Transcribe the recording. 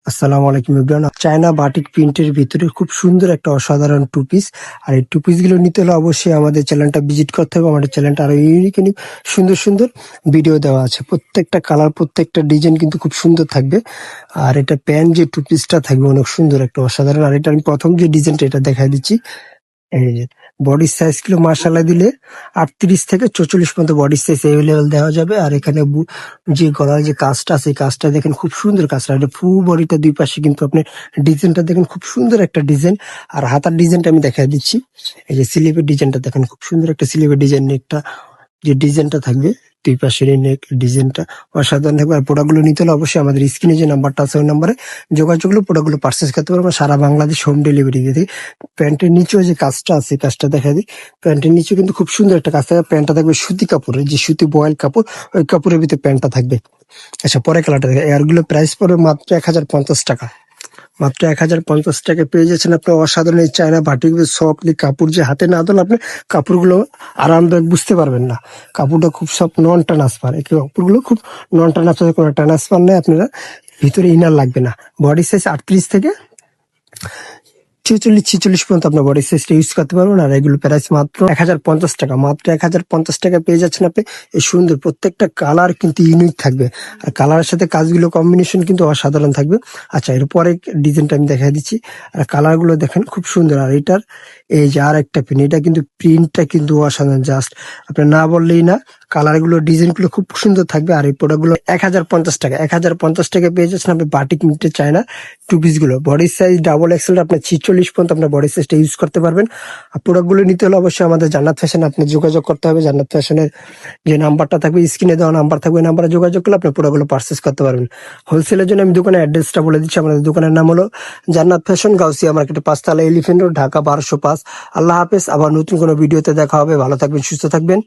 আসসালামু আলাইকুম everyone. China batik প্রিন্টের ভিতরে খুব সুন্দর একটা অসাধারণ টু পিস। আর এই টু পিস গুলো নিতে হলে অবশ্যই আমাদের চ্যানেলটা ভিজিট করতে হবে। আমাদের চ্যানেলটা আরো ইউনিক ইউনিক সুন্দর সুন্দর ভিডিও দেওয়া আছে। প্রত্যেকটা কালার, প্রত্যেকটা ডিজাইন কিন্তু খুব সুন্দর থাকবে। আর এটা প্যান্ট যে টু পিসটা থাকবে অনেক সুন্দর একটা অসাধারণ। আর এটা আমি প্রথম যে ডিজাইনটা এটা দেখাই দিচ্ছি। এই যে বডির সাইজ গুলো মার্শাল্লাহ দিলে 38 থেকে 44 পর্যন্ত বডির সাইজ এভেলেবেল দেওয়া যাবে। আর এখানে যে গলার যে কাজটা আছে, এই কাজটা দেখেন খুব সুন্দর কাজটা। এটা ফুল বডিটা দুই পাশে কিন্তু আপনি ডিজাইনটা দেখেন খুব সুন্দর একটা ডিজাইন। আর হাতার ডিজাইনটা আমি দেখাই দিচ্ছি। এই যে স্লিভের ডিজাইনটা দেখেন খুব সুন্দর একটা স্লিভের ডিজাইন। একটা যে ডিজাইনটা থাকবে দুই পাশের এই নেক ডিজাইনটা অসাধারণ থাকবে। আর প্রোডাক্টগুলো নিতে হলে অবশ্যই আমাদের স্ক্রিনে যে নাম্বারটা আছে ওই নাম্বারে যোগাযোগ করলে প্রোডাক্টগুলো পারচেস করতে পারবো। সারা বাংলাদেশ হোম ডেলিভারি দিয়ে দিই। প্যান্টের নিচেও যে কাজটা আছে, কাজটা দেখা দিই। প্যান্টের নিচে কিন্তু খুব সুন্দর একটা কাজ থাকবে। প্যান্টটা থাকবে সুতি কাপড়ের, যে সুতি বয়েল কাপড়, ওই কাপড়ের ভিতরে প্যান্টটা থাকবে। আচ্ছা, পরে কালারটা দেখে এয়ারগুলো প্রাইস পড়বে মাত্র 1050 টাকা। মাত্র 1050 টাকা পেয়ে যাচ্ছেন আপনি অসাধারণ এই চায়না বাটিক সফটলি কাপড়। যে হাতে না ধরলে আপনি কাপড়গুলো আরামদায়ক বুঝতে পারবেন না। কাপড়টা খুব সব নন ট্রান্সফার, এই কাপড়গুলো খুব নন ট্রান্সফার, কোনো ট্রান্সফার নেই। আপনারা ভিতরে ইনার লাগবে না। বডি সাইজ 38 থেকে 46 পর্যন্ত আপনার বডি সাইজটা ইউজ করতে পারবেন। আর এগুলো প্রাইস মাত্র 1050 টাকা। মাত্র 1050 টাকা পেয়ে যাচ্ছেন আপনি এই সুন্দর। প্রত্যেকটা কালার কিন্তু ইউনিক থাকবে। আর কালারের সাথে কাজগুলো কম্বিনেশন কিন্তু অসাধারণ থাকবে। আচ্ছা, এরপরে ডিজাইনটা আমি দেখা দিচ্ছি। আর কালার গুলো দেখেন খুব সুন্দর। আর এটার এই যে আর একটা পিন, এটা কিন্তু প্রিন্টটা কিন্তু অসাধারণ। জাস্ট আপনি না বললেই না, কালার গুলো ডিজাইন গুলো খুব সুন্দর থাকবে। আর এই প্রোডাক্ট গুলো 1050 টাকা। 1050 টাকা পেয়ে যাচ্ছেন আপনি বাটিক প্রিন্টের চায়না টু পিস গুলো। বডি সাইজ ডাবল এক্সেল আপনার 46 পর্যন্ত আপনার বডি সাইজটা ইউজ করতে পারবেন। আর প্রোডাক্ট গুলো নিতে হলে অবশ্যই আমাদের জান্নাত ফ্যাশন আপনি যোগাযোগ করতে হবে। জান্নাত ফ্যাশনের যে নাম্বারটা থাকবে, স্ক্রিনে দেওয়া নাম্বার থাকবে, ওই নাম্বারে যোগাযোগ করলে আপনি প্রোডাক্ট গুলো পারচেস করতে পারবেন। হোলসেলের জন্য আমি দোকানের অ্যাড্রেসটা বলে দিচ্ছি। আমাদের দোকানের নাম হলো জান্নাত ফ্যাশন, গাউসিয়া মার্কেট, 5 তলা, এলিফ্যান্ট রোড, ঢাকা 1205। আল্লাহ হাফেজ। আবার নতুন কোনো ভিডিওতে দেখা হবে। ভালো থাকবেন, সুস্থ থাকবেন।